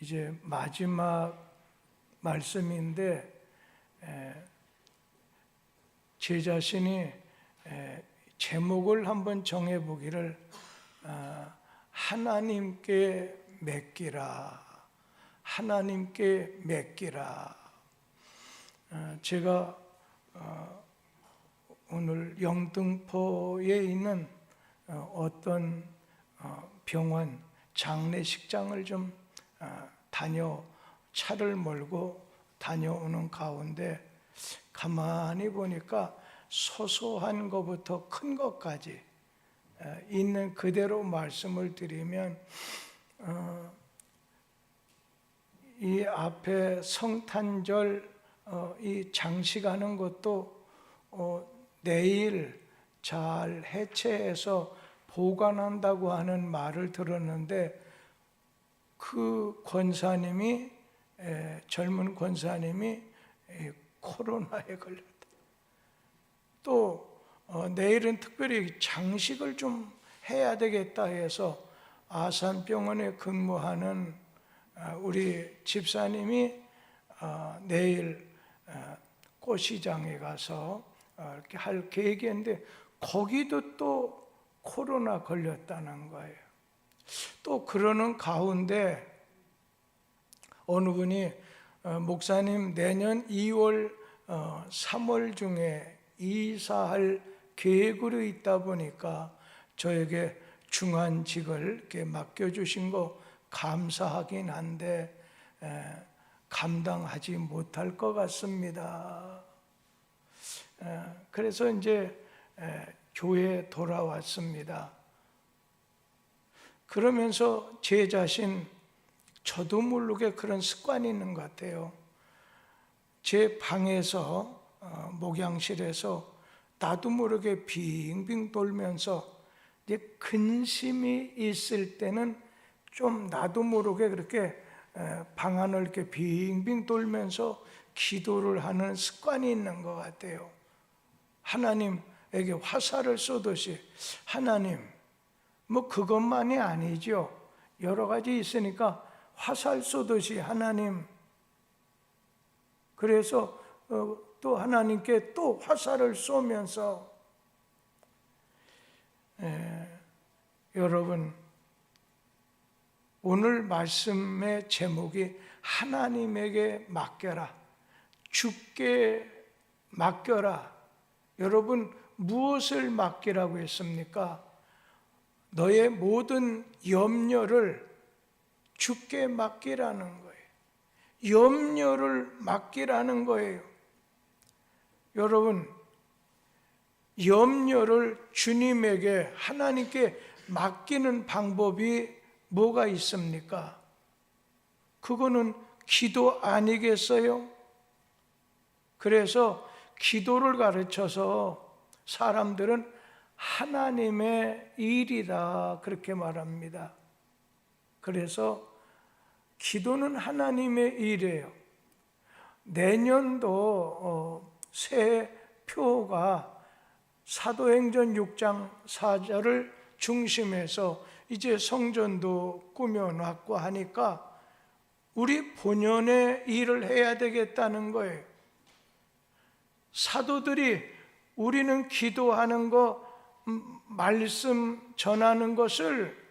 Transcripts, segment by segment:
이제 마지막 말씀인데 제 자신이 제목을 한번 정해보기를 하나님께 맡기라, 하나님께 맡기라. 제가 오늘 영등포에 있는 어떤 병원 장례식장을 좀 차를 몰고 다녀오는 가운데 가만히 보니까 소소한 것부터 큰 것까지 있는 그대로 말씀을 드리면 이 앞에 성탄절 이 장식하는 것도 내일 잘 해체해서 보관한다고 하는 말을 들었는데 그 권사님이 젊은 권사님이 코로나에 걸렸다. 또 내일은 특별히 장식을 좀 해야 되겠다 해서 아산병원에 근무하는 우리 집사님이 내일 꽃시장에 가서 이렇게 할 계획이었는데 거기도 또 코로나 걸렸다는 거예요. 또 그러는 가운데 어느 분이 목사님 내년 2월 3월 중에 이사할 계획으로 있다 보니까 저에게 중환직을 이렇게 맡겨주신 거 감사하긴 한데 감당하지 못할 것 같습니다. 그래서 이제 교회에 돌아왔습니다. 그러면서 제 자신 저도 모르게 그런 습관이 있는 것 같아요. 제 방에서 목양실에서 나도 모르게 빙빙 돌면서 이제 근심이 있을 때는 좀 나도 모르게 그렇게 방 안을 이렇게 빙빙 돌면서 기도를 하는 습관이 있는 것 같아요. 하나님에게 화살을 쏘듯이 하나님, 뭐 그것만이 아니죠. 여러 가지 있으니까 화살 쏘듯이 하나님. 그래서 또 하나님께 또 화살을 쏘면서 여러분 오늘 말씀의 제목이 하나님에게 맡겨라, 주께 맡겨라. 여러분 무엇을 맡기라고 했습니까? 너의 모든 염려를 주께 맡기라는 거예요. 염려를 맡기라는 거예요. 여러분 염려를 주님에게 하나님께 맡기는 방법이 뭐가 있습니까? 그거는 기도 아니겠어요? 그래서 기도를 가르쳐서 사람들은 하나님의 일이다 그렇게 말합니다. 그래서 기도는 하나님의 일이에요. 내년도 새 표가 사도행전 6장 4절을 중심해서 이제 성전도 꾸며놨고 하니까 우리 본연의 일을 해야 되겠다는 거예요. 사도들이 우리는 기도하는 거, 말씀 전하는 것을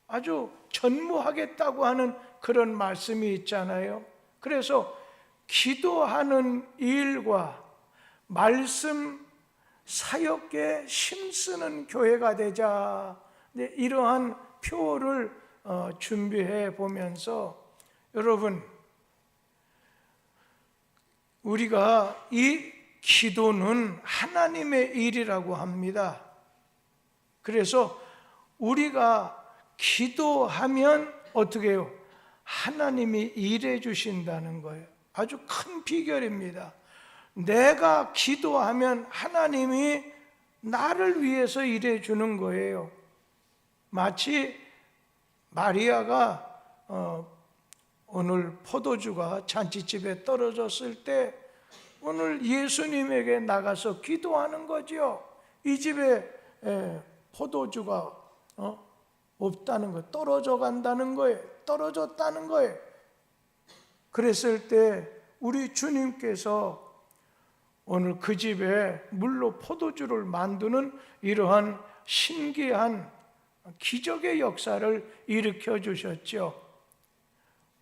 아주 전무하겠다고 하는 그런 말씀이 있잖아요. 그래서 기도하는 일과 말씀 사역에 힘쓰는 교회가 되자, 이러한 표를 준비해 보면서 여러분 우리가 이 기도는 하나님의 일이라고 합니다. 그래서 우리가 기도하면 어떻게 해요? 하나님이 일해 주신다는 거예요. 아주 큰 비결입니다. 내가 기도하면 하나님이 나를 위해서 일해 주는 거예요. 마치 마리아가 오늘 포도주가 잔치집에 떨어졌을 때 오늘 예수님에게 나가서 기도하는 거죠. 이 집에 포도주가 없다는 거, 떨어져 간다는 거예요. 떨어졌다는 거예요. 그랬을 때 우리 주님께서 오늘 그 집에 물로 포도주를 만드는 이러한 신기한 기적의 역사를 일으켜 주셨죠.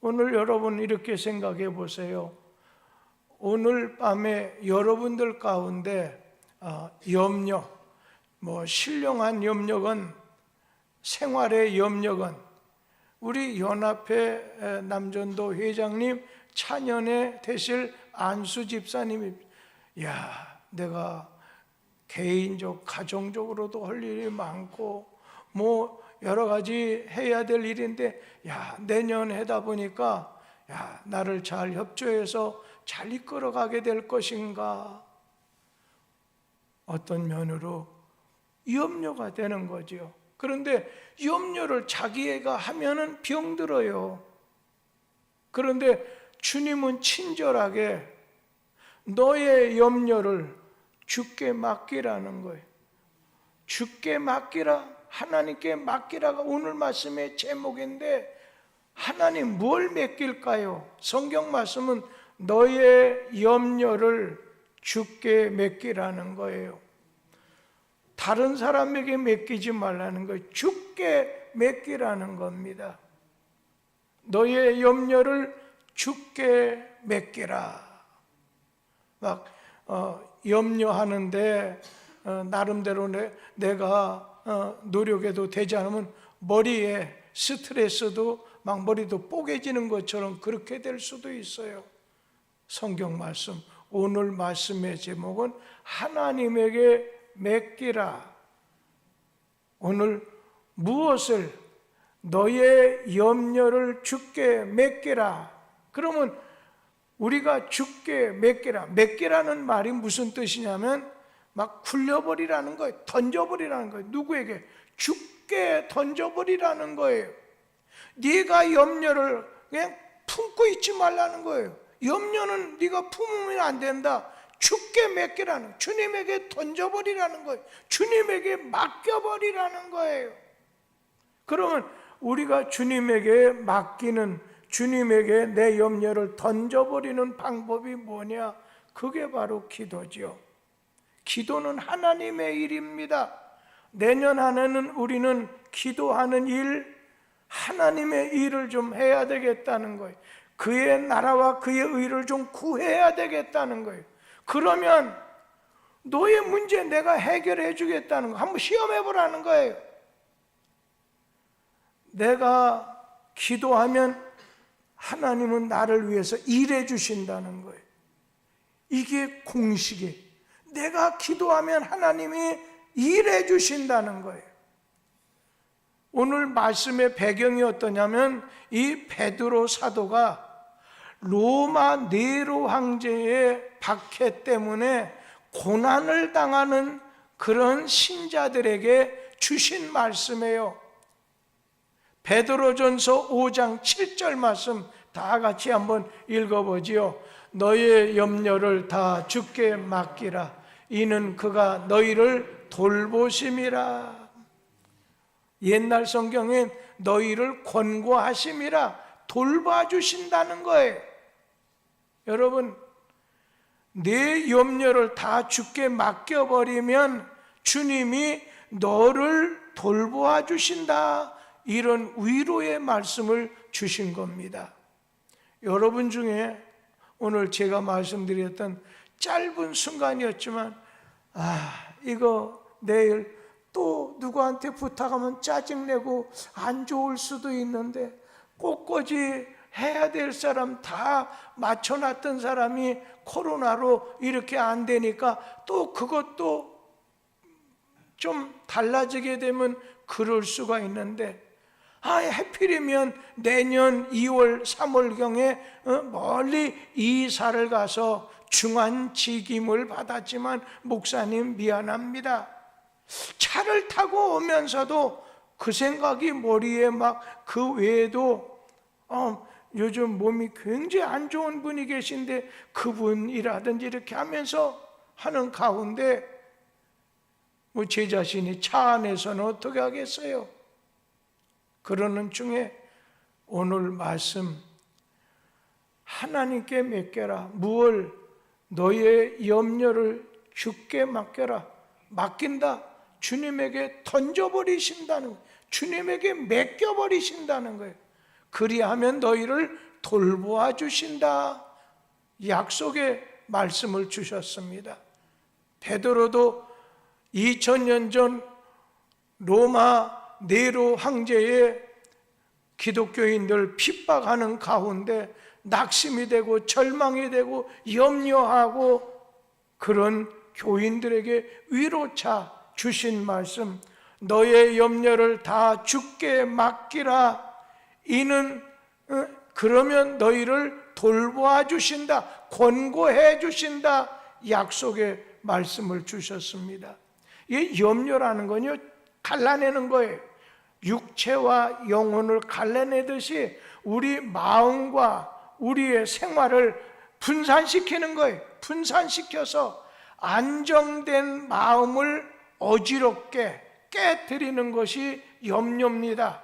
오늘 여러분 이렇게 생각해 보세요. 오늘 밤에 여러분들 가운데 염려, 신령한 염려건 생활의 염려건 우리 연합회 남전도 회장님 차년에 되실 안수 집사님이 내가 개인적 가정적으로도 할 일이 많고 여러 가지 해야 될 일인데 내년 하다 보니까 나를 잘 협조해서 잘 이끌어가게 될 것인가, 어떤 면으로 염려가 되는 거죠. 그런데 염려를 자기애가 하면은 병들어요. 그런데 주님은 친절하게 너의 염려를 주께 맡기라는 거예요. 주께 맡기라, 하나님께 맡기라가 오늘 말씀의 제목인데, 하나님 뭘 맡길까요? 성경 말씀은 너의 염려를 주께 맡기라는 거예요. 다른 사람에게 맡기지 말라는 거예요. 주께 맡기라는 겁니다. 너의 염려를 주께 맡기라. 염려하는데 나름대로 내가 노력해도 되지 않으면 머리에 스트레스도 막 머리도 뽀개지는 것처럼 그렇게 될 수도 있어요. 성경 말씀, 오늘 말씀의 제목은 하나님에게 맡기라. 오늘 무엇을, 너의 염려를 주께 맡기라. 그러면 우리가 주께 맡기라는 말이 무슨 뜻이냐면 막 굴려버리라는 거예요. 던져버리라는 거예요. 누구에게? 주께 던져버리라는 거예요. 네가 염려를 그냥 품고 있지 말라는 거예요. 염려는 네가 품으면 안 된다. 주께 맡기라는, 주님에게 던져버리라는 거예요. 주님에게 맡겨버리라는 거예요. 그러면 우리가 주님에게 맡기는, 주님에게 내 염려를 던져버리는 방법이 뭐냐? 그게 바로 기도죠. 기도는 하나님의 일입니다. 내년 한 해는 우리는 기도하는 일, 하나님의 일을 좀 해야 되겠다는 거예요. 그의 나라와 그의 의를 좀 구해야 되겠다는 거예요. 그러면 너의 문제 내가 해결해 주겠다는 거, 한번 시험해 보라는 거예요. 내가 기도하면 하나님은 나를 위해서 일해 주신다는 거예요. 이게 공식이에요. 내가 기도하면 하나님이 일해 주신다는 거예요. 오늘 말씀의 배경이 어떠냐면, 이 베드로 사도가 로마 네로 황제의 박해 때문에 고난을 당하는 그런 신자들에게 주신 말씀이에요. 베드로전서 5장 7절 말씀 다 같이 한번 읽어보지요. 너의 염려를 다 주께 맡기라. 이는 그가 너희를 돌보심이라. 옛날 성경엔 너희를 권고하심이라, 돌봐주신다는 거예요. 여러분, 내 염려를 다 주께 맡겨버리면 주님이 너를 돌보아 주신다, 이런 위로의 말씀을 주신 겁니다. 여러분 중에 오늘 제가 말씀드렸던 짧은 순간이었지만, 이거 내일 또 누구한테 부탁하면 짜증내고 안 좋을 수도 있는데, 꽃꽂이 해야 될 사람 다 맞춰놨던 사람이 코로나로 이렇게 안 되니까 또 그것도 좀 달라지게 되면 그럴 수가 있는데, 하필이면 내년 2월 3월경에 멀리 이사를 가서 중환직임을 받았지만, 목사님 미안합니다. 차를 타고 오면서도 그 생각이 머리에 막, 그 외에도 요즘 몸이 굉장히 안 좋은 분이 계신데 그분이라든지 이렇게 하면서 하는 가운데 제 자신이 차 안에서는 어떻게 하겠어요? 그러는 중에 오늘 말씀, 하나님께 맡겨라. 무얼? 너의 염려를 주께 맡겨라. 맡긴다. 주님에게 던져버리신다는 거예요. 주님에게 맡겨버리신다는 거예요. 그리하면 너희를 돌보아 주신다. 약속의 말씀을 주셨습니다. 베드로도 2000년 전 로마 네로 황제의 기독교인들 핍박하는 가운데 낙심이 되고 절망이 되고 염려하고 그런 교인들에게 위로차 주신 말씀, 너의 염려를 다 주께 맡기라. 이는 그러면 너희를 돌보아 주신다, 권고해 주신다. 약속의 말씀을 주셨습니다. 이 염려라는 건요, 갈라내는 거예요. 육체와 영혼을 갈라내듯이 우리 마음과 우리의 생활을 분산시키는 거예요. 분산시켜서 안정된 마음을 어지럽게 깨뜨리는 것이 염려입니다.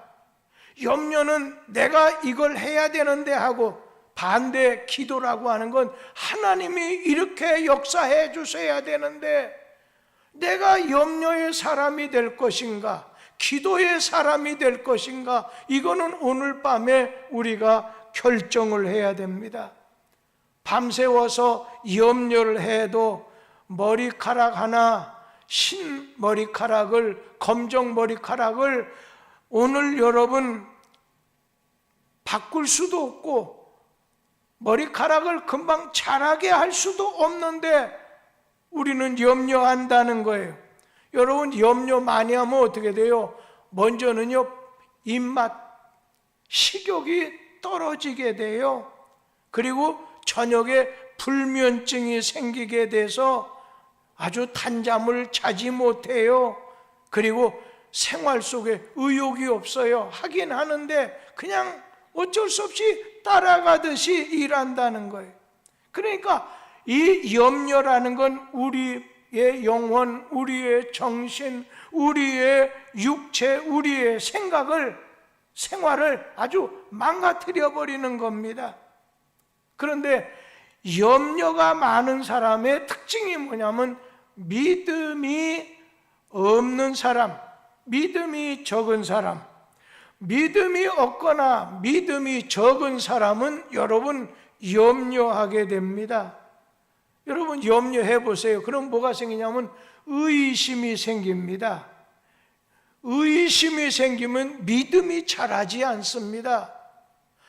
염려는 내가 이걸 해야 되는데 하고 반대 기도라고 하는 건 하나님이 이렇게 역사해 주셔야 되는데 내가 염려의 사람이 될 것인가, 기도의 사람이 될 것인가, 이거는 오늘 밤에 우리가 결정을 해야 됩니다. 밤새워서 염려를 해도 머리카락 하나, 흰 머리카락을, 검정 머리카락을 오늘 여러분 바꿀 수도 없고 머리카락을 금방 자라게 할 수도 없는데 우리는 염려한다는 거예요. 여러분, 염려 많이 하면 어떻게 돼요? 먼저는요, 입맛, 식욕이 떨어지게 돼요. 그리고 저녁에 불면증이 생기게 돼서 아주 단잠을 자지 못해요. 그리고 생활 속에 의욕이 없어요. 하긴 하는데 그냥 어쩔 수 없이 따라가듯이 일한다는 거예요. 그러니까 이 염려라는 건 우리의 영혼, 우리의 정신, 우리의 육체, 우리의 생활을 아주 망가뜨려 버리는 겁니다. 그런데 염려가 많은 사람의 특징이 뭐냐면 믿음이 없는 사람, 믿음이 적은 사람, 믿음이 없거나 믿음이 적은 사람은 여러분 염려하게 됩니다. 여러분 염려해 보세요. 그럼 뭐가 생기냐면 의심이 생깁니다. 의심이 생기면 믿음이 자라지 않습니다.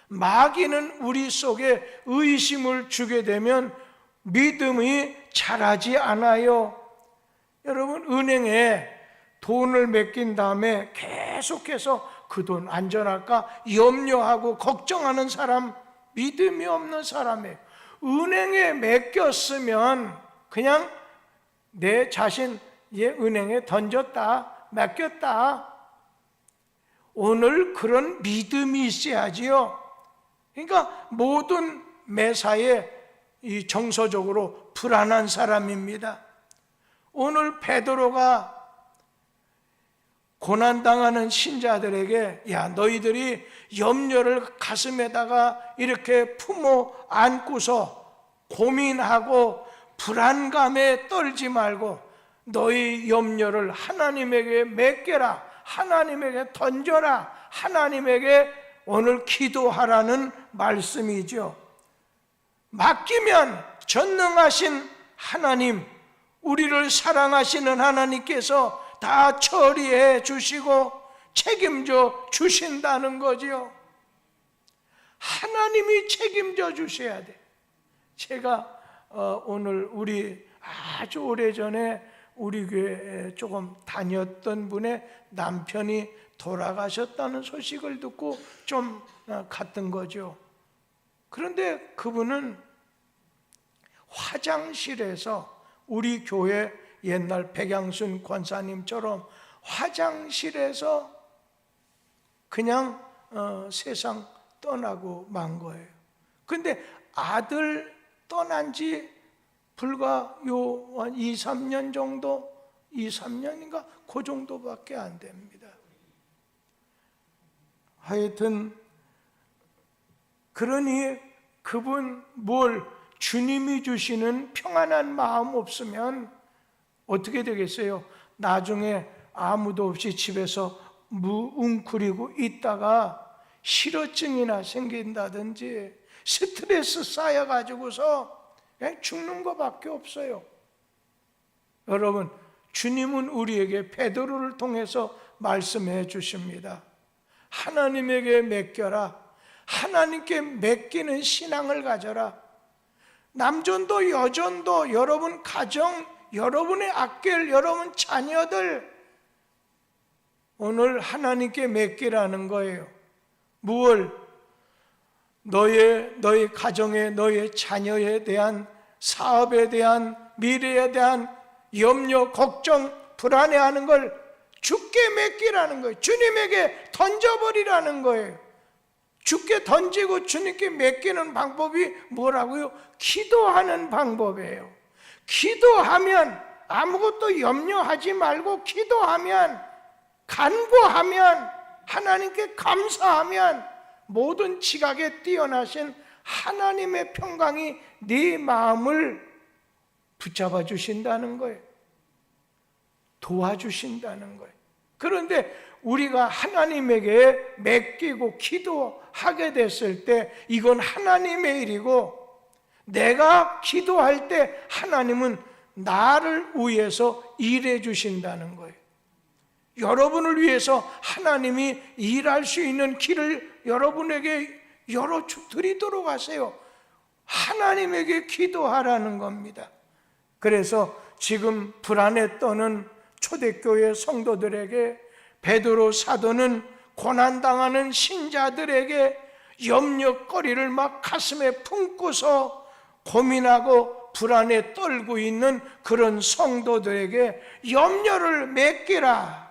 마귀는 우리 속에 의심을 주게 되면 믿음이 자라지 않아요. 여러분, 은행에 돈을 맡긴 다음에 계속해서 그 돈 안전할까 염려하고 걱정하는 사람, 믿음이 없는 사람이에요. 은행에 맡겼으면 그냥 내 자신 은행에 던졌다, 맡겼다. 오늘 그런 믿음이 있어야지요. 그러니까 모든 매사에 이 정서적으로 불안한 사람입니다. 오늘 베드로가 고난당하는 신자들에게 야, 너희들이 염려를 가슴에다가 이렇게 품어 안고서 고민하고 불안감에 떨지 말고 너희 염려를 하나님에게 맡겨라, 하나님에게 던져라, 하나님에게 오늘 기도하라는 말씀이죠. 맡기면 전능하신 하나님, 우리를 사랑하시는 하나님께서 다 처리해 주시고 책임져 주신다는 거지요. 하나님이 책임져 주셔야 돼. 제가 오늘 우리 아주 오래전에 우리 교회에 조금 다녔던 분의 남편이 돌아가셨다는 소식을 듣고 좀 갔던 거죠. 그런데 그분은 화장실에서 우리 교회 옛날 백양순 권사님처럼 화장실에서 그냥 세상 떠나고 만 거예요. 근데 아들 떠난 지 불과 한 2, 3년 정도, 2, 3년인가 그 정도밖에 안 됩니다. 하여튼 그러니 그분 주님이 주시는 평안한 마음 없으면 어떻게 되겠어요? 나중에 아무도 없이 집에서 웅크리고 있다가 실어증이나 생긴다든지 스트레스 쌓여가지고서 죽는 것밖에 없어요. 여러분, 주님은 우리에게 베드로를 통해서 말씀해 주십니다. 하나님에게 맡겨라. 하나님께 맡기는 신앙을 가져라. 남전도 여전도 여러분 가정, 여러분의 아낄 여러분 자녀들 오늘 하나님께 맡기라는 거예요. 너의 가정에, 너의 자녀에 대한, 사업에 대한, 미래에 대한 염려, 걱정, 불안해하는 걸 주께 맡기라는 거예요. 주님에게 던져버리라는 거예요. 주께 던지고 주님께 맡기는 방법이 뭐라고요? 기도하는 방법이에요. 기도하면, 아무것도 염려하지 말고 기도하면, 간구하면, 하나님께 감사하면 모든 지각에 뛰어나신 하나님의 평강이 네 마음을 붙잡아 주신다는 거예요. 도와주신다는 거예요. 그런데 우리가 하나님에게 맡기고 기도하게 됐을 때 이건 하나님의 일이고, 내가 기도할 때 하나님은 나를 위해서 일해 주신다는 거예요. 여러분을 위해서 하나님이 일할 수 있는 길을 여러분에게 열어드리도록 하세요. 하나님에게 기도하라는 겁니다. 그래서 지금 불안에 떠는 초대교회 성도들에게, 베드로 사도는 고난당하는 신자들에게 염려거리를 막 가슴에 품고서 고민하고 불안에 떨고 있는 그런 성도들에게 염려를 맡기라.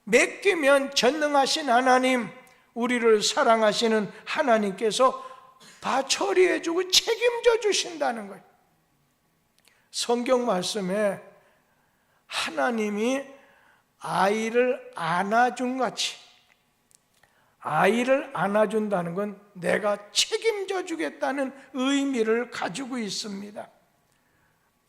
맡기면 전능하신 하나님, 우리를 사랑하시는 하나님께서 다 처리해주고 책임져 주신다는 거예요. 성경 말씀에 하나님이 아이를 안아준 같이, 아이를 안아준다는 건 내가 책임져 주겠다는 의미를 가지고 있습니다.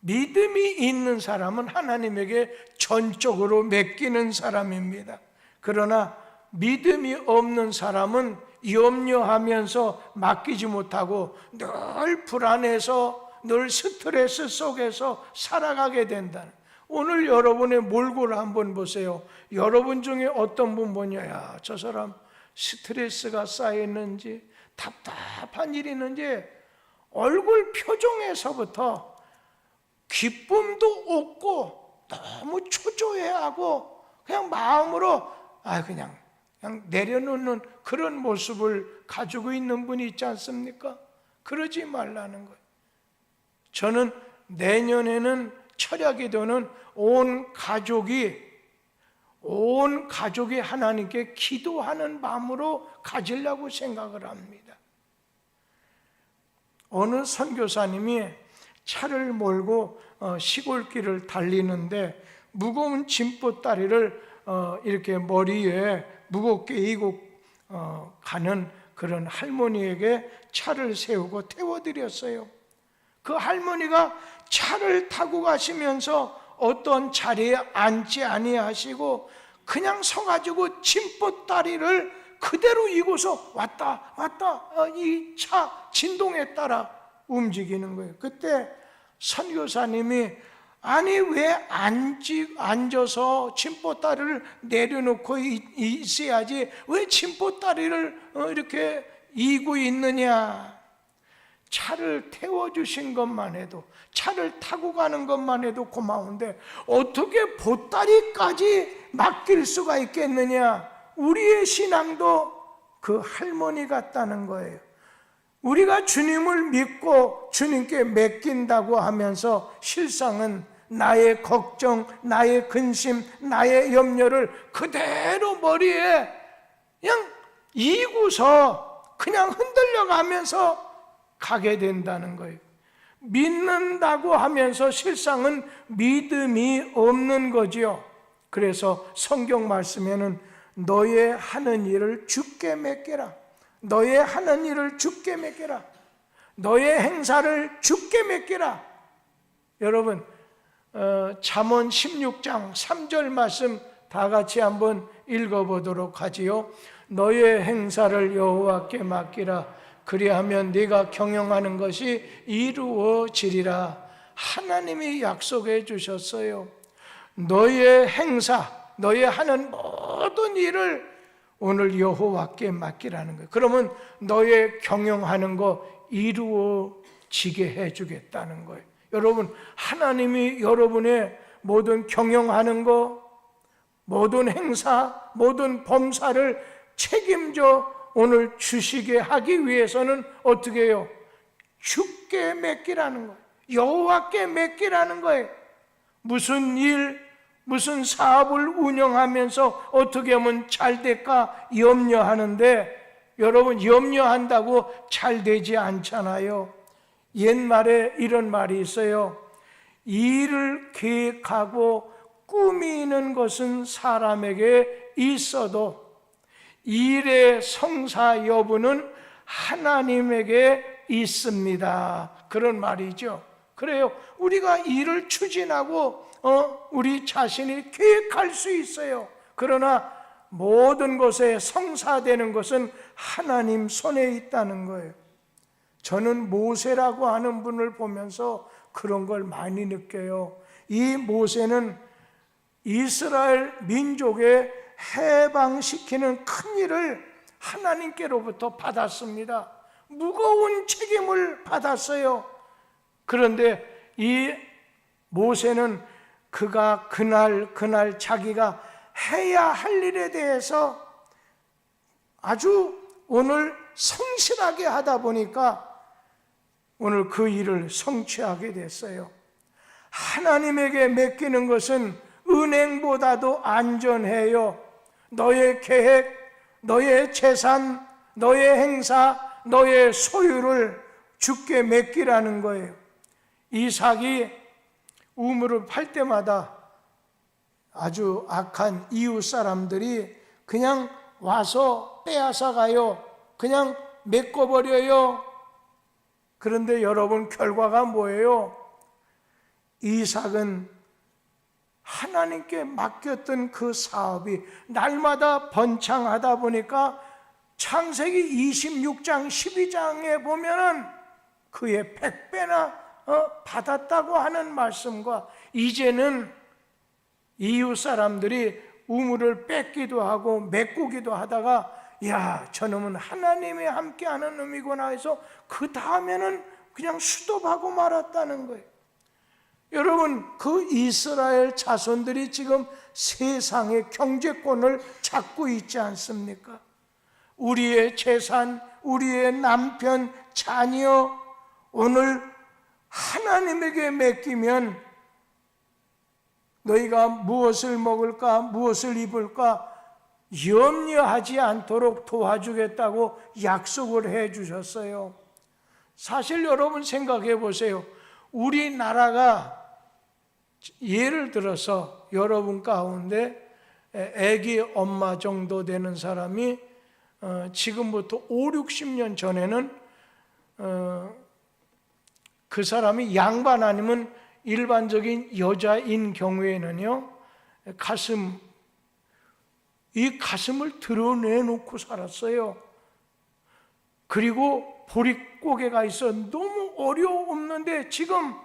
믿음이 있는 사람은 하나님에게 전적으로 맡기는 사람입니다. 그러나 믿음이 없는 사람은 염려하면서 맡기지 못하고 늘 불안해서, 늘 스트레스 속에서 살아가게 된다는. 오늘 여러분의 몰골을 한번 보세요. 여러분 중에 어떤 분 보냐, 야, 저 사람 스트레스가 쌓였는지 답답한 일이 있는지 얼굴 표정에서부터 기쁨도 없고 너무 초조해하고 그냥 마음으로 그냥 내려놓는 그런 모습을 가지고 있는 분이 있지 않습니까? 그러지 말라는 거예요. 저는 내년에는 철야기도는 온 가족이 하나님께 기도하는 마음으로 가지려고 생각을 합니다. 어느 선교사님이 차를 몰고 시골길을 달리는데 무거운 짐보따리를 이렇게 머리에 무겁게 이고 가는 그런 할머니에게 차를 세우고 태워드렸어요. 그 할머니가 차를 타고 가시면서 어떤 자리에 앉지 아니하시고 그냥 서가지고 짐보따리를 그대로 이고서 왔다 이 차 진동에 따라 움직이는 거예요. 그때 선교사님이 왜 앉아서 짐보따리를 내려놓고 있어야지 왜 짐보따리를 이렇게 이고 있느냐. 차를 태워주신 것만 해도, 차를 타고 가는 것만 해도 고마운데 어떻게 보따리까지 맡길 수가 있겠느냐. 우리의 신앙도 그 할머니 같다는 거예요. 우리가 주님을 믿고 주님께 맡긴다고 하면서 실상은 나의 걱정, 나의 근심, 나의 염려를 그대로 머리에 그냥 이고서 그냥 흔들려 가면서 가게 된다는 거예요. 믿는다고 하면서 실상은 믿음이 없는 거지요. 그래서 성경 말씀에는 너의 하는 일을 주께 맡겨라. 너의 하는 일을 주께 맡겨라. 너의 행사를 주께 맡기라. 여러분, 잠언 16장 3절 말씀 다 같이 한번 읽어보도록 하지요. 너의 행사를 여호와께 맡기라. 그리하면 네가 경영하는 것이 이루어지리라. 하나님이 약속해 주셨어요. 너의 행사, 너의 하는 모든 일을 오늘 여호와께 맡기라는 거예요. 그러면 너의 경영하는 거 이루어지게 해주겠다는 거예요. 여러분, 하나님이 여러분의 모든 경영하는 거, 모든 행사, 모든 범사를 책임져 오늘 주시게 하기 위해서는 어떻게 해요? 주께 맡기라는 거예요. 여호와께 맡기라는 거예요. 무슨 일, 무슨 사업을 운영하면서 어떻게 하면 잘 될까 염려하는데, 여러분, 염려한다고 잘 되지 않잖아요. 옛말에 이런 말이 있어요. 일을 계획하고 꾸미는 것은 사람에게 있어도 일의 성사 여부는 하나님에게 있습니다. 그런 말이죠. 그래요. 우리가 일을 추진하고 우리 자신이 계획할 수 있어요. 그러나 모든 것에 성사되는 것은 하나님 손에 있다는 거예요. 저는 모세라고 하는 분을 보면서 그런 걸 많이 느껴요. 이 모세는 이스라엘 민족의 해방시키는 큰 일을 하나님께로부터 받았습니다. 무거운 책임을 받았어요. 그런데 이 모세는 그가 그날 자기가 해야 할 일에 대해서 아주 오늘 성실하게 하다 보니까 오늘 그 일을 성취하게 됐어요. 하나님에게 맡기는 것은 은행보다도 안전해요. 너의 계획, 너의 재산, 너의 행사, 너의 소유를 주께 맡기라는 거예요. 이삭이 우물을 팔 때마다 아주 악한 이웃 사람들이 그냥 와서 빼앗아 가요. 그냥 메꿔버려요. 그런데 여러분, 결과가 뭐예요? 이삭은 하나님께 맡겼던 그 사업이 날마다 번창하다 보니까 창세기 26장 12장에 보면은 그의 100배나 받았다고 하는 말씀과, 이제는 이웃 사람들이 우물을 뺏기도 하고 메꾸기도 하다가 야, 저놈은 하나님이 함께하는 놈이구나 해서 그 다음에는 그냥 수도하고 말았다는 거예요. 여러분, 그 이스라엘 자손들이 지금 세상의 경제권을 잡고 있지 않습니까? 우리의 재산, 우리의 남편, 자녀, 오늘 하나님에게 맡기면 너희가 무엇을 먹을까, 무엇을 입을까 염려하지 않도록 도와주겠다고 약속을 해 주셨어요. 사실 여러분 생각해 보세요. 우리나라가 예를 들어서 여러분 가운데 아기 엄마 정도 되는 사람이 지금부터 5, 60년 전에는 그 사람이 양반 아니면 일반적인 여자인 경우에는요, 이 가슴을 드러내놓고 살았어요. 그리고 보릿고개가 있어 너무 어려웠는데 지금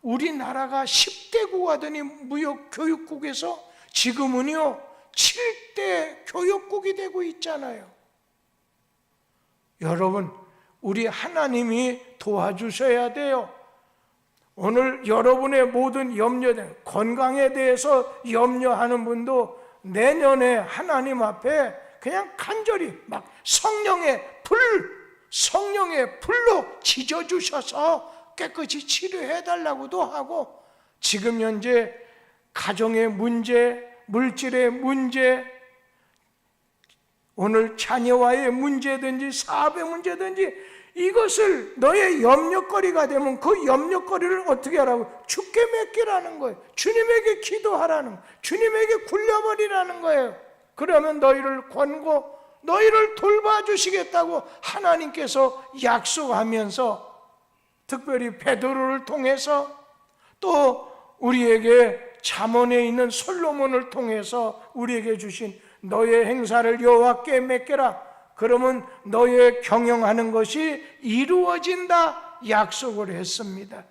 우리나라가 10대국 하더니 무역교육국에서 지금은요 7대 교육국이 되고 있잖아요. 여러분, 우리 하나님이 도와주셔야 돼요. 오늘 여러분의 모든 염려들, 건강에 대해서 염려하는 분도 내년에 하나님 앞에 그냥 간절히 막 성령의 불로 지져주셔서 깨끗이 치료해달라고도 하고, 지금 현재 가정의 문제, 물질의 문제, 오늘 자녀와의 문제든지 사업의 문제든지 이것을 너의 염려거리가 되면 그 염려거리를 어떻게 하라고? 주께 맡기라는 거예요. 주님에게 기도하라는 거예요. 주님에게 굴려버리라는 거예요. 그러면 너희를 권고 너희를 돌봐주시겠다고 하나님께서 약속하면서 특별히 베드로를 통해서 또 우리에게 잠언에 있는 솔로몬을 통해서 우리에게 주신 너의 행사를 여호와께 맡겨라. 그러면 너의 경영하는 것이 이루어진다 약속을 했습니다.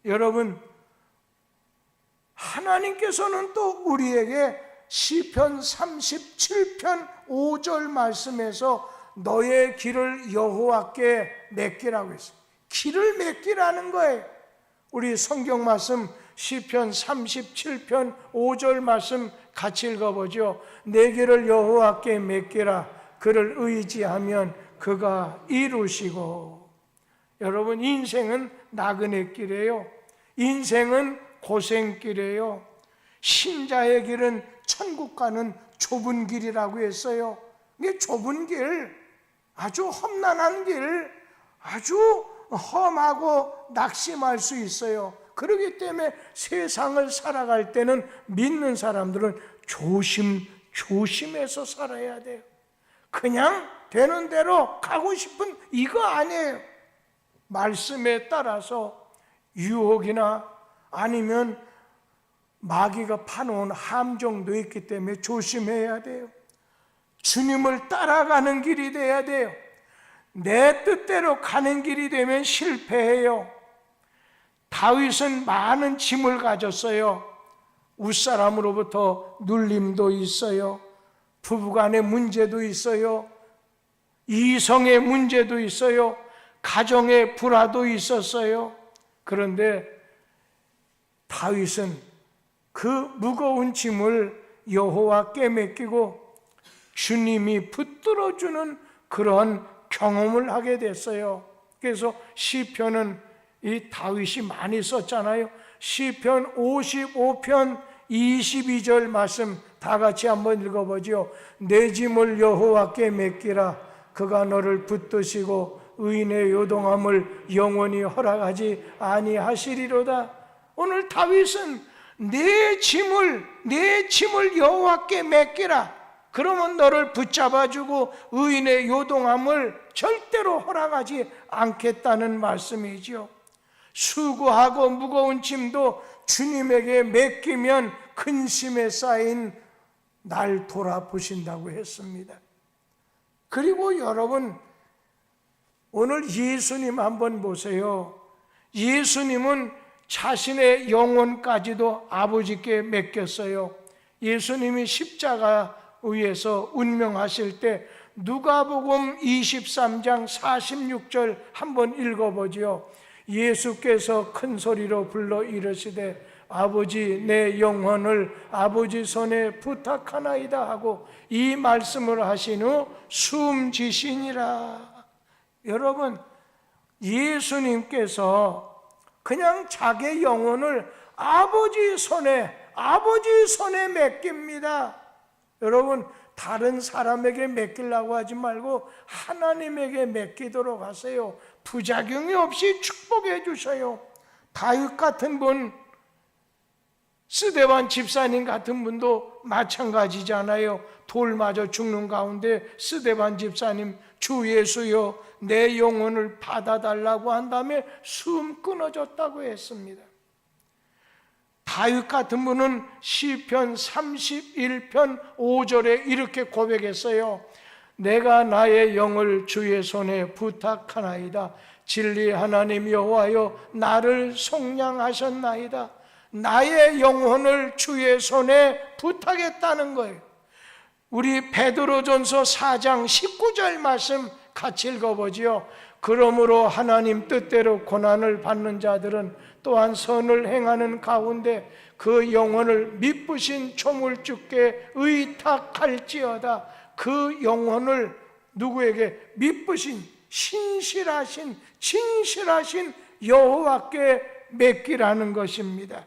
여러분, 하나님께서는 또 우리에게 시편 37편 5절 말씀에서 너의 길을 여호와께 맡기라고 했어요. 길을 맡기라는 거예요. 우리 성경 말씀 시편 37편 5절 말씀 같이 읽어보죠. 내 길을 여호와께 맡기라. 그를 의지하면 그가 이루시고. 여러분, 인생은 나그네 길이에요. 인생은 고생길이에요. 신자의 길은 천국 가는 좁은 길이라고 했어요. 이게 좁은 길, 아주 험난한 길, 아주 험하고 낙심할 수 있어요. 그렇기 때문에 세상을 살아갈 때는 믿는 사람들은 조심해서 살아야 돼요. 그냥 되는 대로 가고 싶은 이거 아니에요. 말씀에 따라서 유혹이나 아니면 마귀가 파놓은 함정도 있기 때문에 조심해야 돼요. 주님을 따라가는 길이 돼야 돼요. 내 뜻대로 가는 길이 되면 실패해요. 다윗은 많은 짐을 가졌어요. 윗사람으로부터 눌림도 있어요. 부부간의 문제도 있어요. 이성의 문제도 있어요. 가정의 불화도 있었어요. 그런데 다윗은 그 무거운 짐을 여호와께 맡기고 주님이 붙들어주는 그런 경험을 하게 됐어요. 그래서 시편은 이 다윗이 많이 썼잖아요. 시편 55편 22절 말씀 다 같이 한번 읽어보죠. 내 짐을 여호와께 맡기라. 그가 너를 붙드시고 의인의 요동함을 영원히 허락하지 아니하시리로다. 오늘 다윗은 내 짐을 여호와께 맡기라. 그러면 너를 붙잡아주고 의인의 요동함을 절대로 허락하지 않겠다는 말씀이지요. 수고하고 무거운 짐도 주님에게 맡기면 근심에 쌓인 날 돌아보신다고 했습니다. 그리고 여러분, 오늘 예수님 한번 보세요. 예수님은 자신의 영혼까지도 아버지께 맡겼어요. 예수님이 십자가 위에서 운명하실 때 누가복음 23장 46절 한번 읽어보지요. 예수께서 큰 소리로 불러 이르시되 아버지 내 영혼을 아버지 손에 부탁하나이다 하고 이 말씀을 하신 후 숨지시니라. 여러분, 예수님께서 그냥 자기 영혼을 아버지 손에 맡깁니다. 여러분, 다른 사람에게 맡기려고 하지 말고 하나님에게 맡기도록 하세요. 부작용이 없이 축복해 주셔요. 다윗 같은 분, 스데반 집사님 같은 분도 마찬가지잖아요. 돌 맞아 죽는 가운데 스데반 집사님, 주 예수여 내 영혼을 받아달라고 한 다음에 숨 끊어졌다고 했습니다. 다윗 같은 분은 시편 31편 5절에 이렇게 고백했어요. 내가 나의 영을 주의 손에 부탁하나이다. 진리 하나님 여호와여 나를 속량하셨나이다. 나의 영혼을 주의 손에 부탁했다는 거예요. 우리 베드로전서 4장 19절 말씀 같이 읽어보지요. 그러므로 하나님 뜻대로 고난을 받는 자들은 또한 선을 행하는 가운데 그 영혼을 미쁘신 조물주께 의탁할지어다. 그 영혼을 누구에게? 미쁘신 신실하신 진실하신 여호와께 맡기라는 것입니다.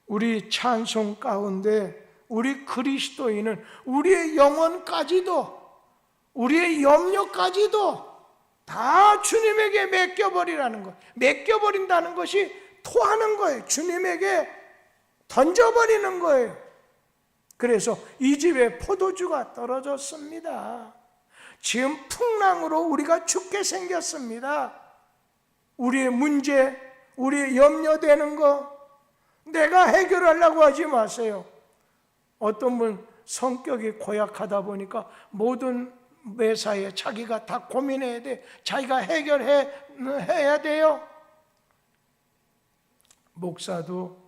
우리 찬송 가운데 우리 그리스도인은 우리의 영혼까지도 우리의 염려까지도 다 주님에게 맡겨버리라는 거예요. 맡겨버린다는 것이 토하는 거예요. 주님에게 던져버리는 거예요. 그래서 이 집에 포도주가 떨어졌습니다. 지금 풍랑으로 우리가 죽게 생겼습니다. 우리의 문제, 우리의 염려되는 거 내가 해결하려고 하지 마세요. 어떤 분 성격이 고약하다 보니까 모든 매사에 자기가 다 고민해야 돼. 자기가 해야 돼요. 목사도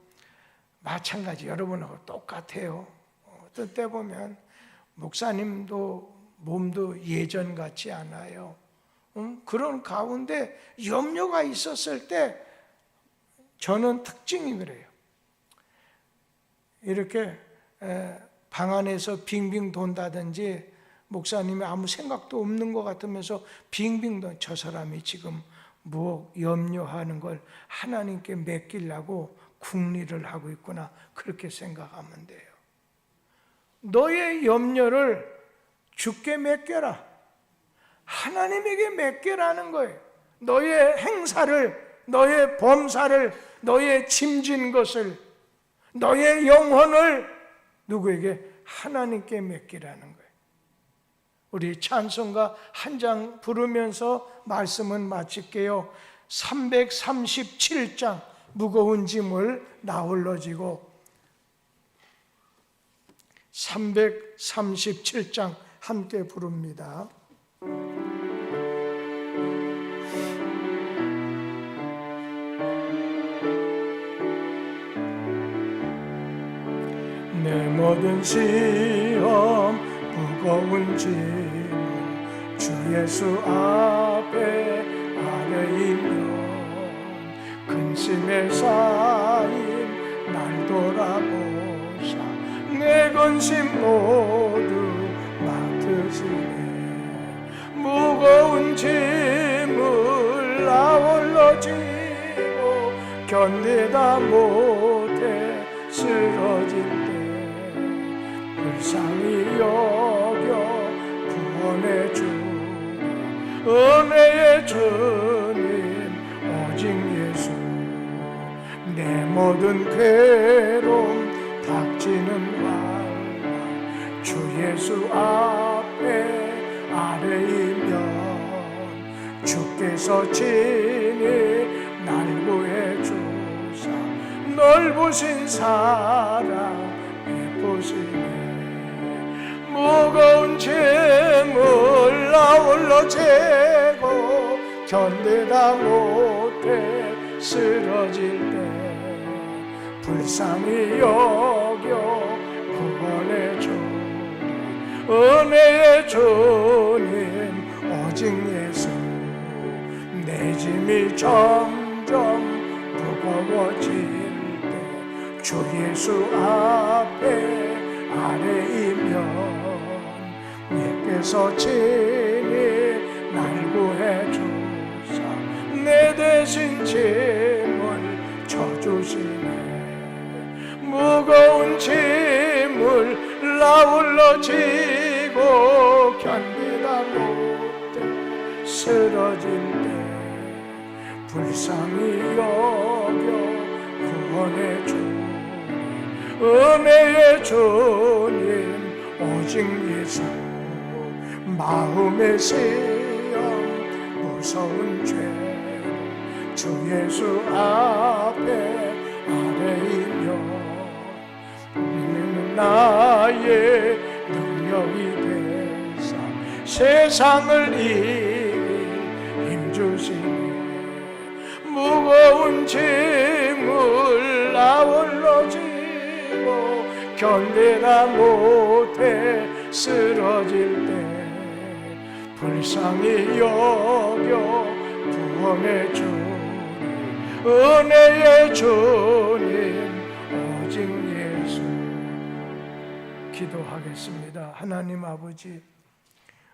마찬가지 여러분하고 똑같아요. 어떤 때 보면 목사님도 몸도 예전 같지 않아요. 그런 가운데 염려가 있었을 때 저는 특징이 그래요. 이렇게 방 안에서 빙빙 돈다든지 목사님이 아무 생각도 없는 것 같으면서 빙빙 돈, 저 사람이 지금 뭐 염려하는 걸 하나님께 맡기려고 궁리를 하고 있구나, 그렇게 생각하면 돼요. 너의 염려를 주께 맡겨라. 하나님에게 맡겨라는 거예요. 너의 행사를, 너의 범사를, 너의 짐진 것을, 너의 영혼을 누구에게? 하나님께 맡기라는 거예요. 우리 찬송가 한 장 부르면서 말씀은 마칠게요. 337장 무거운 짐을 나홀로 지고, 337장 함께 부릅니다. 내 모든 시험 무거운 짐을 주 예수 앞에 아뢰이면 근심에 쌓인 날 돌아보사 내 근심 모두 맡으시네. 무거운 짐을 나 홀로 지고 견디다 못해 쓰러질 때 불쌍히 여겨 구원해 주니 은혜의 주님 오직 예수. 내 모든 괴로움 닥치는 날 주 예수 앞에 아뢰이면 주께서 친히 날 구해 주사 넓으신 사랑 베푸시네. 무거운 짐을 나 홀로 지고 견디다 못해 쓰러질 때 불쌍히 여겨 구원해 주니 은혜의 주님 오직 예수. 내 짐이 점점 무거워질 때 주 예수 앞에 아뢰이면 예께서 친히 날 구해 주사 내 대신 짐을 져주시네. 무거운 짐을 나 홀로 지고 견디다 못해 쓰러질 때 불쌍히 여겨 구원해 주니 은혜의 주님 오직 예수. 마음의 시험 무서운 죄 주 예수 앞에 아뢰이며 나의 능력이 되사 세상을 이길 힘주시니 무거운 짐을 나 홀로 지고 견디다 못해 쓰러질 때 불쌍히 여겨 구원해 주니 은혜의 주님 오직 예수. 기도하겠습니다. 하나님 아버지,